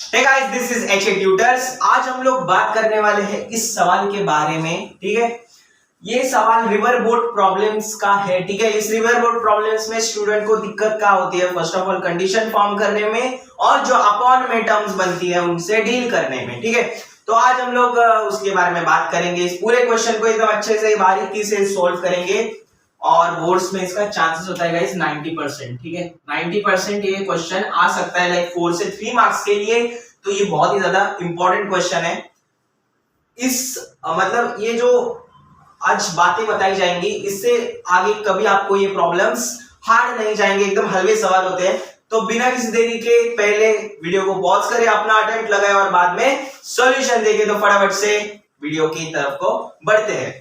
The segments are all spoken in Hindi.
Hey guys, this is H tutors. आज हम लोग बात करने वाले हैं इस सवाल के बारे में। ठीक है, ये सवाल रिवर बोट प्रॉब्लम्स का है। ठीक है, इस रिवर बोट प्रॉब्लम्स में स्टूडेंट को दिक्कत क्या होती है? First of all condition form करने में और जो अपॉन में टर्म्स बनती है उनसे डील करने में। ठीक है, तो आज हम लोग उसके बारे में बात करेंगे। इस पूरे क्वेश्चन को एकदम अच्छे से बारीकी से सोल्व करेंगे और बोर्ड्स में इसका चांसेस होता है गाइस 90%। ठीक है, 90% ये क्वेश्चन आ सकता है लाइक 4 से 3 मार्क्स के लिए। तो ये बहुत ही ज्यादा इंपॉर्टेंट क्वेश्चन है। इस मतलब ये जो आज बातें बताई जाएंगी इससे आगे कभी आपको ये प्रॉब्लम्स हार्ड नहीं जाएंगे, एकदम हल्के सवाल होते हैं। तो बिना किसी देरी के पहले वीडियो को पॉज करें, अपना अटेम्प्ट लगाए और बाद में सॉल्यूशन देखें। तो फटाफट से वीडियो की तरफ को बढ़ते हैं।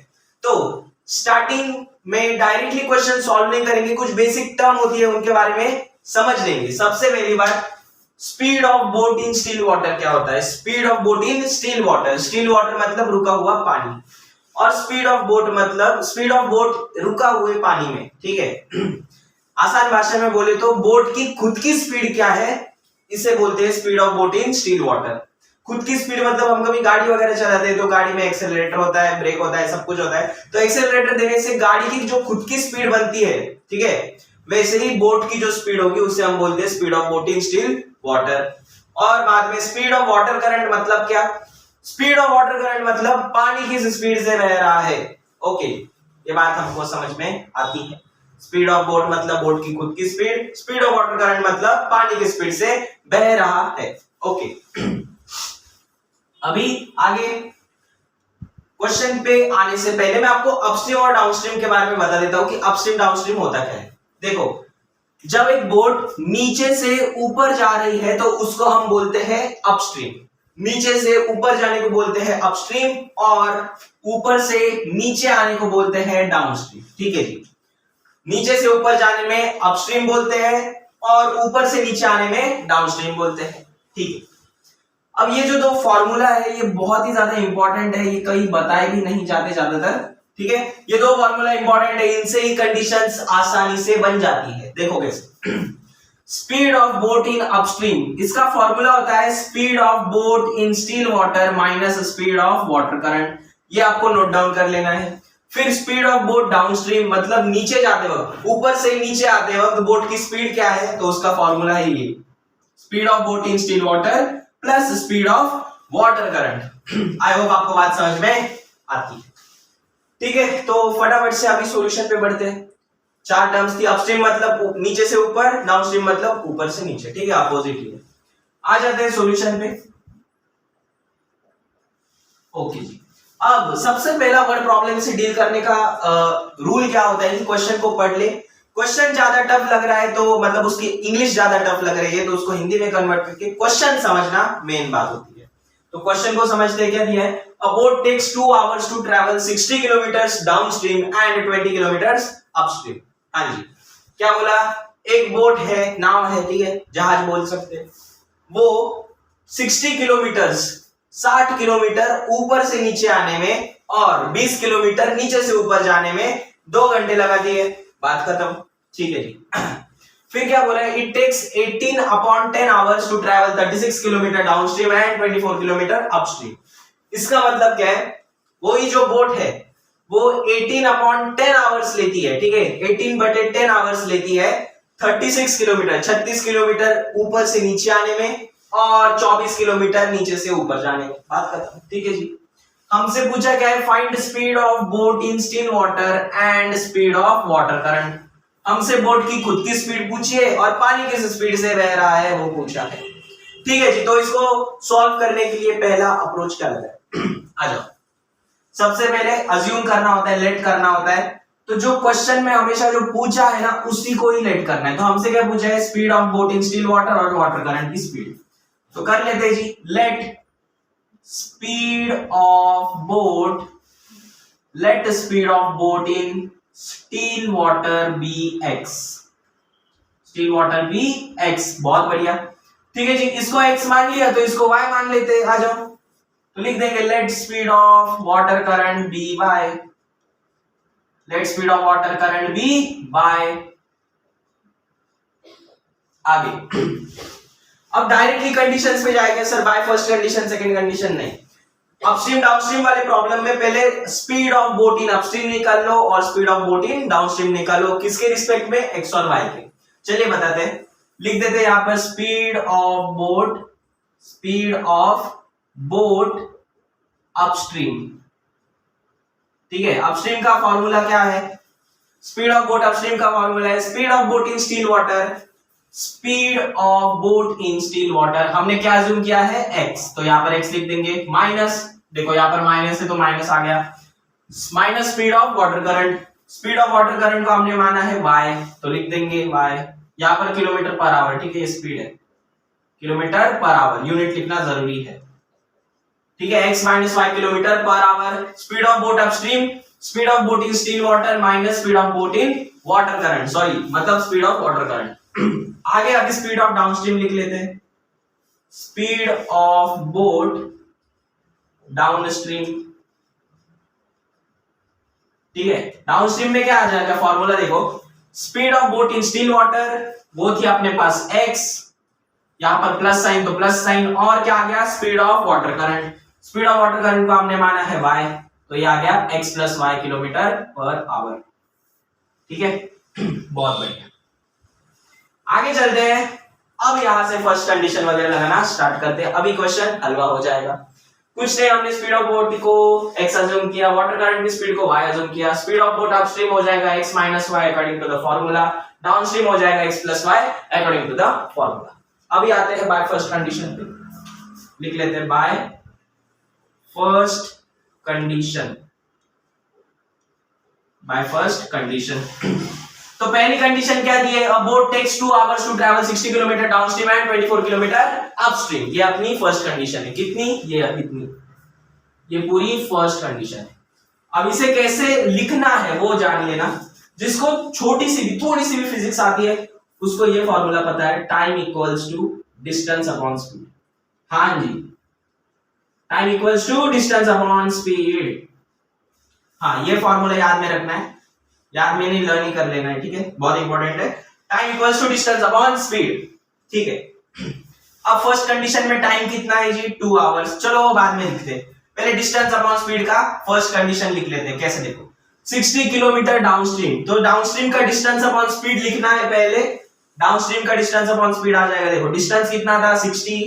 तो स्टार्टिंग में डायरेक्टली क्वेश्चन सॉल्व नहीं करेंगे, कुछ बेसिक टर्म होती है उनके बारे में समझ लेंगे। सबसे पहली बात, speed of boat in still water क्या होता है? Speed of boat in still water, still water मतलब रुका हुआ पानी, और स्पीड ऑफ बोट मतलब स्पीड ऑफ बोट रुका हुए पानी में। ठीक है, आसान भाषा में बोले तो बोट की खुद की स्पीड क्या है, इसे बोलते हैं speed of boat in still water. खुद की स्पीड मतलब हम कभी गाड़ी वगैरह चलाते हैं तो गाड़ी में एक्सेलरेटर होता है, ब्रेक होता है, सब कुछ होता है। तो एक्सेलरेटर देने से गाड़ी की जो खुद की स्पीड बनती है, ठीक है, वैसे ही बोट की जो स्पीड होगी उसे हम बोलते हैं speed of boat in still water. और बाद में स्पीड ऑफ वाटर करंट मतलब क्या? स्पीड ऑफ वाटर करंट मतलब पानी किस स्पीड से बह रहा है। ओके, ये बात हमको समझ में आती है। स्पीड ऑफ बोट मतलब बोट की खुद की speed, speed of water current मतलब पानी की स्पीड से बह रहा है। ओके, अभी आगे क्वेश्चन पे आने से पहले मैं आपको अपस्ट्रीम और डाउनस्ट्रीम के बारे में बता देता हूं कि अपस्ट्रीम डाउनस्ट्रीम होता क्या है। देखो, जब एक बोट नीचे से ऊपर जा रही है तो उसको हम बोलते हैं अपस्ट्रीम। नीचे से ऊपर जाने को बोलते हैं अपस्ट्रीम और ऊपर से नीचे आने को बोलते हैं डाउनस्ट्रीम। ठीक है जी, नीचे से ऊपर जाने में अपस्ट्रीम बोलते हैं और ऊपर से नीचे आने में डाउनस्ट्रीम बोलते हैं। ठीक है, अब ये जो दो फॉर्मूला है ये बहुत ही ज्यादा इंपॉर्टेंट है, ये कहीं बताए भी नहीं जाते ज्यादातर। ठीक है, ये दो फॉर्मूला इंपॉर्टेंट है, इनसे ही कंडीशंस आसानी से बन जाती है। देखो कैसे, speed of boat in upstream, इसका फॉर्मूला होता है speed of boat in still water minus speed of water current. ये आपको नोट डाउन कर लेना है। फिर स्पीड ऑफ बोट डाउनस्ट्रीम मतलब नीचे जाते वक्त, ऊपर से नीचे आते वक्त बोट की स्पीड क्या है, तो उसका फॉर्मूला है ये speed of boat in still water plus speed of water current. I hope आपको बात समझ में आती है। ठीक है, तो फटाफट से अभी सॉल्यूशन पे बढ़ते हैं। चार टर्म्स थी, अपस्ट्रीम मतलब नीचे से ऊपर, डाउनस्ट्रीम मतलब ऊपर से नीचे। ठीक है, अपोजिट ही आ जाते हैं सॉल्यूशन पे। ओके जी, अब सबसे पहला वर्ड प्रॉब्लम से डील करने का रूल क्या होता है कि क्वेश्चन को पढ़ ले। क्वेश्चन ज्यादा टफ लग रहा है तो मतलब उसकी इंग्लिश ज्यादा टफ लग रही है तो उसको हिंदी में कन्वर्ट करके क्वेश्चन समझना मेन बात होती है। तो क्वेश्चन को समझते क्या दिया है, a boat takes 2 hours to travel 60 kilometres downstream and 20 kilometres upstream. हाँ जी, क्या बोला? एक बोट है, नाव है, ठीक है, जहाज बोल सकते हैं, वो 60 किलोमीटर्स 60 किलोमीटर ऊपर से नीचे आने में और 20 किलोमीटर नीचे से ऊपर जाने में 2 घंटे लगा दिए। बात खत्म। ठीक है जी, फिर क्या बोला है, it takes 18 upon 10 hours to travel 36 kilometre downstream and 24 kilometre upstream. इसका मतलब क्या है, वही जो बोट है वो 18 अपॉन 10 आवर्स लेती है। ठीक है, 18 बटे 10 आवर्स लेती है 36 किलोमीटर, 36 किलोमीटर ऊपर से नीचे आने में और 24 किलोमीटर नीचे से ऊपर जाने में। बात खत्म। ठीक है जी, हमसे पूछा क्या है, find speed of boat in still water and speed of water current. हमसे बोट की खुद की स्पीड पूछी है और पानी किस स्पीड से बह रहा है वो पूछा है। ठीक है जी, तो इसको सॉल्व करने के लिए पहला अप्रोच क्या लगा है आ जाओ। सबसे पहले अज्यूम करना होता है, लेट करना होता है। तो जो क्वेश्चन में हमेशा जो पूछा है ना उसी को ही लेट करना है। तो हमसे क्या पूछा है, speed of boat in still water और वाटर करंट की स्पीड। तो कर लेते जी, let speed of boat, let speed of boat in still water be x, still water be x. बहुत बढ़िया। ठीक है जी, इसको एक्स मान लिया तो इसको वाई मान लेते हैं। आ जाओ, तो लिख देंगे let speed of water current be y, let speed of water current be y. आगे अब डायरेक्टली कंडीशंस पे जाएंगे sir, by first condition second condition नहीं। अपस्ट्रीम डाउनस्ट्रीम वाले प्रॉब्लम में पहले speed of boat in upstream निकाल लो और speed of boat in downstream निकालो, किसके रिस्पेक्ट में, एक्स और वाई के। चलिए बताते हैं, लिख देते हैं यहां पर स्पीड ऑफ बोट अपस्ट्रीम। ठीक है, अपस्ट्रीम का फॉर्मूला क्या है, स्पीड ऑफ बोट अपस्ट्रीम का फॉर्मूला है speed of boat in still water. Speed of boat in still water हमने क्या अज्यूम किया है, x, तो यहां पर x लिख देंगे, माइनस, देखो यहां पर माइनस है तो माइनस आ गया, minus speed of water current. Speed of water current को हमने माना है y, तो लिख देंगे y, यहां पर किलोमीटर पर आवर। ठीक है, ये स्पीड है, किलोमीटर पर आवर, यूनिट लिखना जरूरी है। ठीक है, x minus y kilometre per our. Speed of boat upstream, speed of boat in still water minus speed of boat in water current, sorry मतलब स्पीड ऑफ वाटर करंट। आगे अभी स्पीड ऑफ डाउनस्ट्रीम लिख लेते हैं, स्पीड ऑफ बोट डाउनस्ट्रीम। ठीक है, डाउनस्ट्रीम में क्या आ जाएगा फॉर्मूला, देखो speed of boat in still water वो थी अपने पास x, यहां पर प्लस साइन तो प्लस साइन, और क्या आ गया, speed of water current. Speed of water current को हमने माना है y, तो ये आ गया x plus y kilometre per hour. ठीक है, बहुत बढ़िया। आगे चलते हैं, अब यहां से फर्स्ट कंडीशन वगैरह लगाना स्टार्ट करते हैं, अभी क्वेश्चन हलवा हो जाएगा। कुछ नहीं, हमने स्पीड ऑफ बोट को x अज्यूम किया, वाटर करंट की स्पीड को y अज्यूम किया। स्पीड ऑफ बोट अपस्ट्रीम हो जाएगा x minus y according to the formula, downstream हो जाएगा x plus y according to the formula. अभी आते हैं बाय फर्स्ट कंडीशन पे, लिख लेते हैं by first condition. By first condition तो पहली कंडीशन क्या दी है, a boat takes 2 hours to travel 60 kilometre downstream and 24 kilometre upstream. ये अपनी फर्स्ट कंडीशन है, कितनी, ये इतनी, ये पूरी फर्स्ट कंडीशन है। अब इसे कैसे लिखना है वो जान लेना, जिसको छोटी सी भी थोड़ी सी भी फिजिक्स आती है उसको ये फॉर्मूला पता है, time equals to distance upon speed. हाँ जी, time equals to distance upon speed. हाँ, ये फॉर्मूला याद में रखना है, याद में नहीं लर्न ही कर लेना है। ठीक है, बहुत इंपॉर्टेंट है, time equals to distance upon speed. ठीक है, अब फर्स्ट कंडीशन में टाइम कितना है जी, 2 आवर्स। चलो बाद में लिखते हैं, पहले डिस्टेंस अपॉन स्पीड का फर्स्ट कंडीशन लिख लेते हैं। कैसे, देखो 60 किलोमीटर डाउनस्ट्रीम, तो डाउनस्ट्रीम का डिस्टेंस अपॉन स्पीड लिखना है पहले, डाउनस्ट्रीम का डिस्टेंस अपॉन स्पीड आ जाएगा। देखो डिस्टेंस कितना था 60,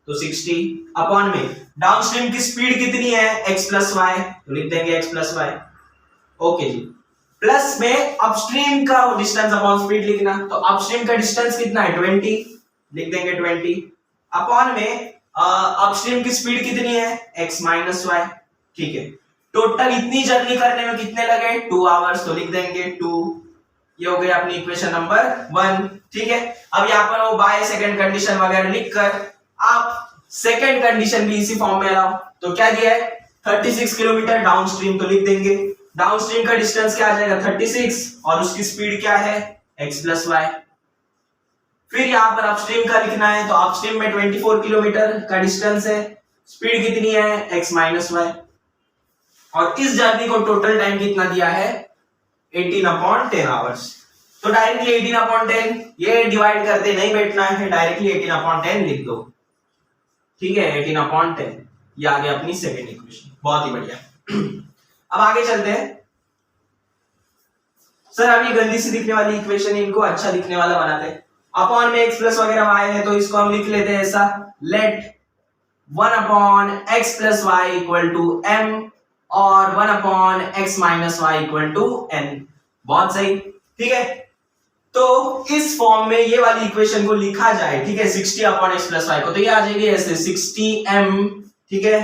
तो 60 अपॉन में डाउनस्ट्रीम की स्पीड कितनी है x प्लस वाई, तो लिख देंगे x प्लस वाई। ओके जी, प्लस में अपस्ट्रीम का डिस्टेंस अपॉन स्पीड लिखना, तो अपस्ट्रीम का डिस्टेंस कितना है 20, लिख देंगे 20 अपॉन में अपस्ट्रीम की स्पीड कितनी है x माइनस वाई। ठीक है, टोटल इतनी जर्नी करने में कितने लगे 2 आवर्स, तो लिख देंगे 2। ये हो गया अपनी इक्वेशन नंबर 1। ठीक है, अब यहाँ पर वो बाय सेकंड कंडीशन वगैरह लिखकर आप सेकंड कंडीशन भी इसी फॉर्म में लाओ। तो क्या दिया है 36 किलोमीटर डाउनस्ट्रीम, तो लिख देंगे डाउनस्ट्रीम का डिस्टेंस क्या आ जाएगा 36 और उसकी स्पीड क्या है x प्लस वाई। फिर यहां पर अपस्ट्रीम का लिखना है, तो अपस्ट्रीम में 24 किलोमीटर का डिस्टेंस है, स्पीड कितनी है x माइनस वाई, और इस जर्नी को टोटल टाइम कितना दिया है 18/10 आवर्स। तो डायरेक्टली 18/10 ये डिवाइड करते नहीं बैठना है, डायरेक्टली 18/10 लिख दो। ठीक है, 18/10 ये आ गया अपनी सेकंड इक्वेशन, बहुत ही बढ़िया। अब आगे चलते हैं। सर अब ये गंदी सी दिखने वाली इक्वेशन इनको अच्छा दिखने वाला बनाते हैं। अपॉन में x प्लस वगैरह y है, तो इसको हम लिख लेते हैं ऐसा, let 1/x plus y equal to m और 1/x minus y equal to n। बहुत सही। ठीक है, तो इस फॉर्म में ये वाली इक्वेशन को लिखा जाए, ठीक है, 60/x प्लस वाई को, तो ये आ जाएगी ऐसे 60m, ठीक है,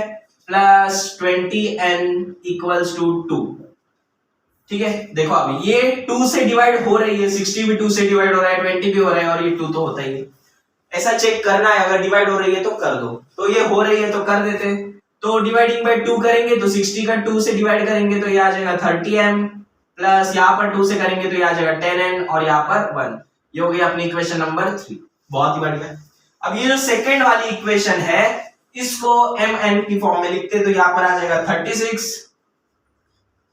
प्लस 20n इक्वल्स टू 2। ठीक है, देखो अभी ये 2 से डिवाइड हो रही है, 60 भी 2 से डिवाइड हो रहा है, 20 भी हो रहा है, और ये 2 तो होता ही है। ऐसा चेक करना है, अगर डिवाइड हो रही है तो कर दो, तो ये हो रही है तो कर देते हैं। तो डिवाइडिंग बाय 2 करेंगे तो 60 का 2 से डिवाइड करेंगे तो ये आ जाएगा 30m, प्लस यहाँ पर 2 से करेंगे तो ये आ जाएगा 10n, और यहाँ पर 1। ये हो गई अपनी इक्वेशन नंबर 3। बहुत ही बढ़िया। अब ये जो सेकेंड वाली इक्वेशन है इसको mn की फॉर्म में लिखते हैं, तो यहाँ पर आ जाएगा 36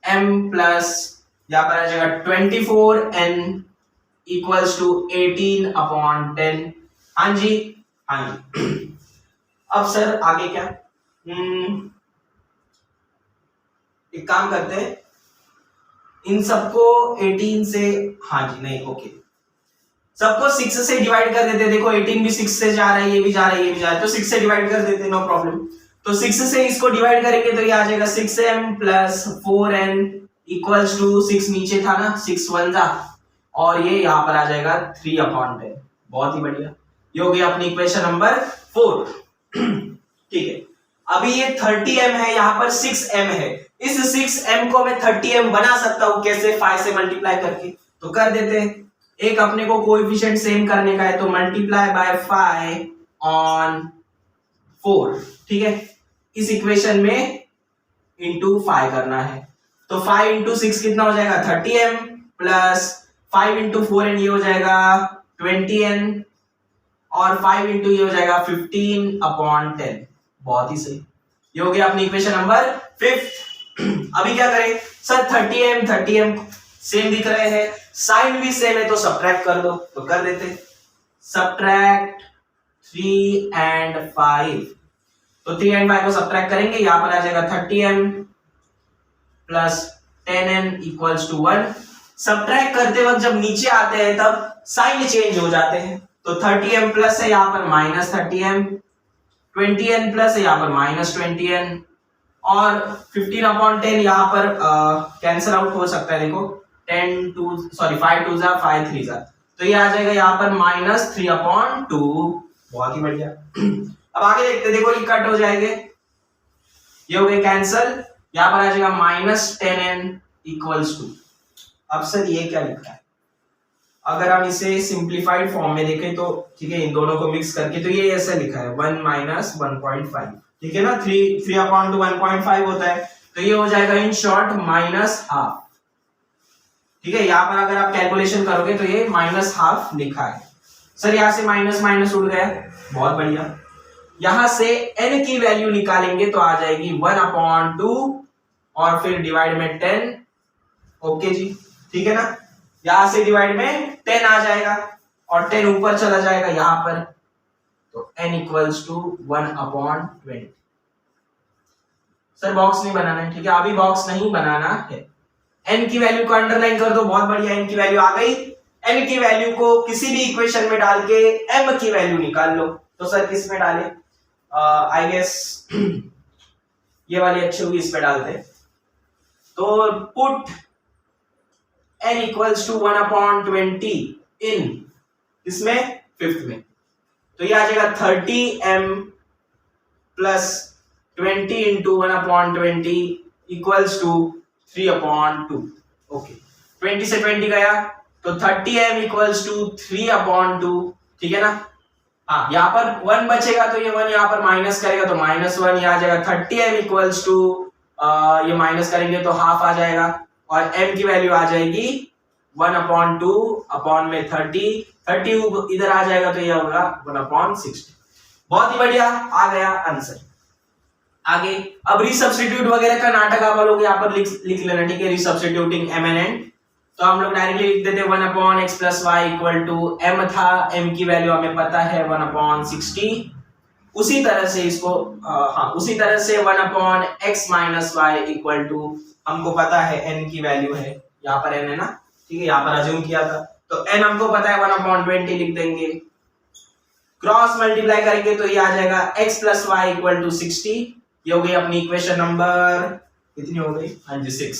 m प्लस यहाँ पर आ जाएगा 24n इक्वल्स टू 18/10। हाँ जी, हाँ जी। अब सर आगे क्या, एक काम करते हैं, इन सबको 18 से, हाँ जी नहीं ओके, सबको 6 से डिवाइड कर देते। देखो 18 भी 6 से जा रहा है, ये भी जा रहा है, ये भी जा रहा है, तो 6 से डिवाइड कर देते, नो प्रॉब्लम। तो 6 से इसको डिवाइड करेंगे तो ये आ जाएगा 6m plus 4n equals to 6 नीचे था ना, 6 1 था, और ये यहाँ पर आ जाएगा 3/10। बहुत ही बढ़िया, ये हो गया अपनी इक्वेशन नंबर 4। ठीक है, अभी ये 30m है, यहाँ पर 6m है, इस 6m को मैं 30m बना सकता हूं कैसे, 5 से मल्टीप्लाई करके, तो कर देते हैं। एक अपने को कोएफिशिएंट सेम करने का है, तो मल्टीप्लाई बाय 5 ऑन 4, ठीक है, इस इक्वेशन में इंटू 5 करना है, तो 5 इंटू 6 कितना हो जाएगा 30m प्लस 5 इंटू 4n ये हो जाएगा 20n, और 5 इंटू ये हो जाएगा 15/10। बहुत ही सही, ये हो गया अपनी इक्वेशन नंबर 5। अभी क्या करें सर, 30m सेम दिख रहे हैं, साइन भी सेम है, तो सब्ट्रैक्ट कर दो, तो कर देते, सब्ट्रैक्ट 3 and 5, तो 3 and 5 को सब्ट्रैक्ट करेंगे, यहां पर आ जाएगा 30m plus 10n equals to 1। Subtract करते वक्त जब नीचे आते हैं तब साइन चेंज हो जाते हैं, तो 30m प्लस है यहाँ पर माइनस 30m, 20n प्लस है यहाँ पर माइनस 20n, और 15/10 यहाँ पर कैंसिल आउट हो सकता है, देखो 5 2 जा 5 3 जा, तो ये आ जाएगा यहाँ पर -3/2। बहुत ही बढ़िया। अब आगे देखते, देखो ये कट हो जाएंगे, ये हो गए कैंसिल, यहाँ पर आ जाएगा -10n इक्वल्स टू, अब सर ये क्या लिखा है, अगर हम इसे सिंप्लीफाइड फॉर्म में देखें तो ठीक है, इन दोनों को मिक्स करके तो ये ऐसा लिखा है 1 - 1.5, ठीक है ना, 3/2 1.5 होता है, तो ये हो जाएगा इन शॉर्ट -½ ठीक है। यहाँ पर अगर आप कैलकुलेशन करोगे तो ये -½ लिखा है। सर यहाँ से माइनस माइनस उड़ गया, बहुत बढ़िया। यहां से n की वैल्यू निकालेंगे तो आ जाएगी 1/2 और फिर डिवाइड में 10। ओके जी, ठीक है ना, यहां से डिवाइड में 10 आ जाएगा और 10 ऊपर चला जाएगा यहां पर, तो n equals to 1/20। Sir box नहीं बनाना है, ठीक है, अभी बॉक्स नहीं बनाना है। n की वैल्यू को अंडरलाइन कर दो, बहुत बढ़िया, n की वैल्यू आ गई। n की वैल्यू को किसी भी इक्वेशन में डाल के m की वैल्यू निकाल लो, तो सर किस में डालें, आई गेस ये वाली अच्छी होगी, इस पे डालते हैं। तो put n equals to 1/20 in इसमें फिफ्थ में, तो ये आ जाएगा 30m plus 20 into 1/20 equals to 3/2। Okay, 20 से 20 गया तो 30m इक्वल्स टू 3/2, ठीक है ना। हाँ, यहाँ पर 1 बचेगा तो ये 1 यहाँ पर माइनस करेगा तो -1, ये आ जाएगा 30m इक्वल्स टू, ये माइनस करेंगे तो हाफ आ जाएगा और m की वैल्यू आ जाएगी 1/2 अपॉन में 30 इधर आ जाएगा तो ये होगा 1/60। बहुत ही बढ़िया, आ गया आंसर। आगे अब रिसब्स्टिट्यूट वगैरह का नाटक आप लोग यहाँ पर लिख लेना, ठीक है, रिसब्स्टिट्यूटिंग m and n, तो हम लोग डायरेक्टली लिख देते 1/x + y equal to m था, m की वैल्यू हमें पता है 1/60, उसी तरह से इसको उसी तरह से 1/x - y इक्वल टू हमको पता है n की वैल्यू है, यहाँ पर n है ना, ठीक है, यहाँ पर अज्यूम किया था, तो n हमको पता है 1/20 लिख देंगे, क्रॉस मल्टीप्लाई करेंगे तो ये आ जाएगा x + y इक्वल टू 60। ये हो गई अपनी इक्वेशन नंबर कितनी हो गई, हाँ जी 6,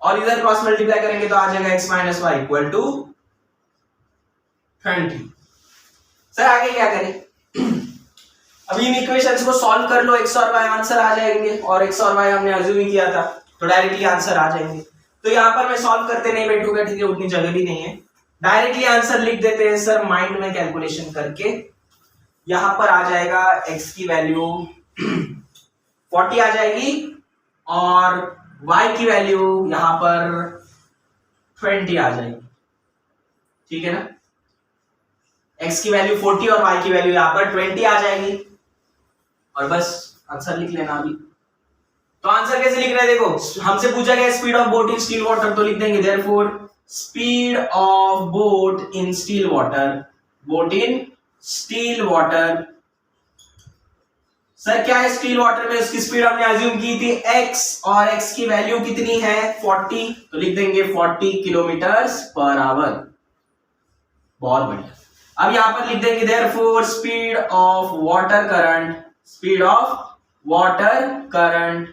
और इधर क्रॉस मल्टीप्लाई करेंगे तो आ जाएगा x - y equal to 20। Sir आगे क्या करें, अभी इन इक्वेशंस को सॉल्व कर लो, x और y आंसर आ जाएंगे, और x और y हमने अज्यूम किया था तो डायरेक्टली आंसर आ जाएंगे। तो यहाँ पर मैं सॉल्व करते नहीं बैठूंगा, ठीक है, उतनी जगह भी नहीं है, डायरेक्टली आंसर लिख देते हैं सर माइंड में कैलकुलेशन करके। यहाँ पर आ जाएगा x की वैल्यू 40 आ जाएगी और y की वैल्यू यहाँ पर 20 आ जाएगी, ठीक है ना, x की वैल्यू 40 और y की वैल्यू यहाँ पर 20 आ जाएगी, और बस आंसर लिख लेना। अभी तो आंसर कैसे लिख रहे हैं, देखो हमसे पूछा गया speed of boat in still water, तो लिख देंगे therefore speed of boat in still water, boat in still water. Sir क्या है स्टील वाटर में, उसकी स्पीड हमने अज्यूम की थी x और x की वैल्यू कितनी है 40, तो लिख देंगे 40 किलोमीटर्स पर आवर। बहुत बढ़िया। अब यहां पर लिख देंगे therefore speed of water current, speed of water current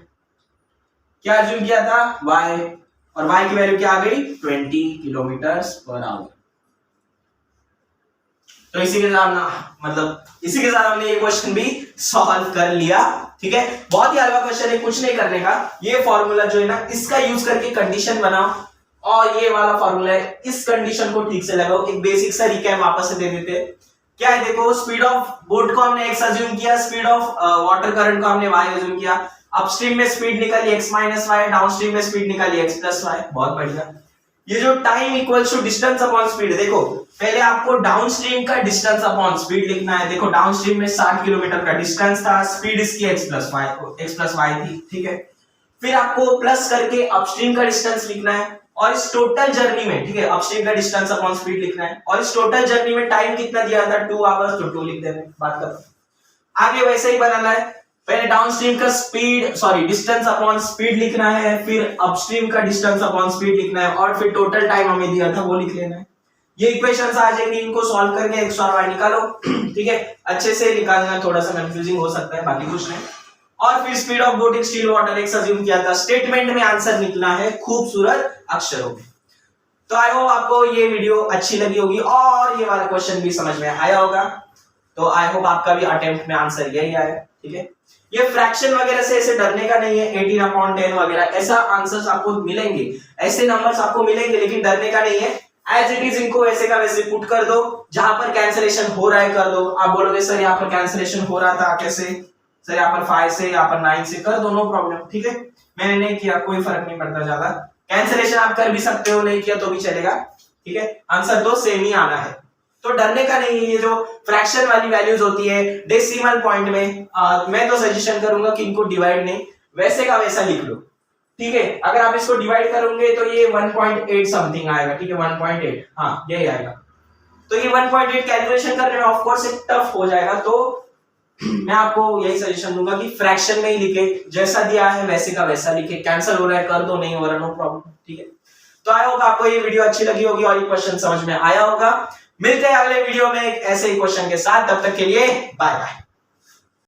क्या अज्यूम किया था y, और y की वैल्यू क्या आ गई 20 किलोमीटर्स पर आवर। तो इसी के साथ हमने ये क्वेश्चन भी सॉल्व कर लिया। ठीक है, बहुत ही हल्का क्वेश्चन है, कुछ नहीं करने का। ये फॉर्मूला जो है ना, इसका यूज करके कंडीशन बनाओ, और ये वाला फॉर्मूला है, इस कंडीशन को ठीक से लगाओ। एक बेसिक सा रिकैप वापस से दे देते हैं। क्या है देखो, स्पीड ऑफ बोट को हमने x अज्यूम किया, स्पीड ऑफ वाटर करंट को हमने y अज्यूम किया। अपस्ट्रीम में स्पीड निकाली x माइनस वाई, डाउनस्ट्रीम में स्पीड निकाली x प्लस वाई। बहुत बढ़िया। ये जो time equals to distance upon speed, देखो पहले आपको डाउनस्ट्रीम का डिस्टेंस अपॉन स्पीड लिखना है। देखो डाउनस्ट्रीम में 60 किलोमीटर का डिस्टेंस था, स्पीड इसकी x प्लस वाई थी। ठीक है, फिर आपको प्लस करके अपस्ट्रीम का डिस्टेंस लिखना है, और इस टोटल जर्नी में, ठीक है, अपस्ट्रीम का डिस्टेंस अपॉन स्पीड लिखना है, और इस टोटल जर्नी में टाइम कितना दिया था 2 आवर्स, तो 2 लिख देना। बात खत्म। आगे वैसे ही बनाना है, पहले डाउनस्ट्रीम का डिस्टेंस अपॉन स्पीड लिखना है, फिर अपस्ट्रीम का डिस्टेंस अपॉन स्पीड लिखना है, और फिर टोटल टाइम हमें दिया था वो लिख लेना है। ये इक्वेशंस आ जाएंगी, इनको सॉल्व करके x और y निकालो। ठीक है, अच्छे से निकालना, थोड़ा सा कंफ्यूजिंग हो सकता है, बाकी कुछ नहीं। और फिर speed of boat in still water x assume किया था, स्टेटमेंट में आंसर निकला है खूबसूरत अक्षरों में। तो आई होप आपको ये वीडियो अच्छी लगी होगी, और ये वाला क्वेश्चन भी समझ में आया होगा। तो आई होप आपका भी अटेम्प्ट में आंसर यही आया। ठीक है, ये फ्रैक्शन वगैरह से ऐसे डरने का नहीं है, 18/10 वगैरह ऐसा आंसर्स आपको मिलेंगे, ऐसे नंबर्स आपको मिलेंगे, लेकिन डरने का नहीं है। एज इट इज इनको वैसे का वैसे पुट कर दो, जहां पर कैंसिलेशन हो रहा है कर दो। आप बोलोगे सर यहाँ पर कैंसिलेशन हो रहा था कैसे, सर यहाँ पर 5 से, यहाँ पर 9 से, कर दो, नो प्रॉब्लम। ठीक है, मैंने नहीं किया, कोई फर्क नहीं पड़ता ज्यादा। कैंसिलेशन आप कर भी सकते हो, नहीं किया तो भी चलेगा। ठीक है, आंसर तो सेम ही आना है, तो डरने का नहीं है। ये जो फ्रैक्शन वाली वैल्यूज होती है डेसिमल पॉइंट में, मैं तो सजेशन करूंगा कि इनको डिवाइड नहीं, वैसे का वैसा लिख लो। ठीक है, अगर आप इसको डिवाइड करोगे तो ये 1.8 समथिंग आएगा। ठीक है, 1.8, हाँ यही आएगा। तो ये 1.8 कैलकुलेशन करने में ऑफ कोर्स एक टफ हो जाएगा, तो मैं आपको यही सजेशन दूंगा कि फ्रैक्शन में ही लिखे, जैसा दिया है वैसे का वैसा लिखे। कैंसिल हो रहा है कर दो, नहीं हो रहा नो प्रॉब्लम। ठीक है, तो आई होप आपको ये वीडियो अच्छी लगी होगी और ये क्वेश्चन समझ में आया होगा। मिलते हैं अगले वीडियो में एक ऐसे ही क्वेश्चन के साथ, तब तक के लिए बाय बाय।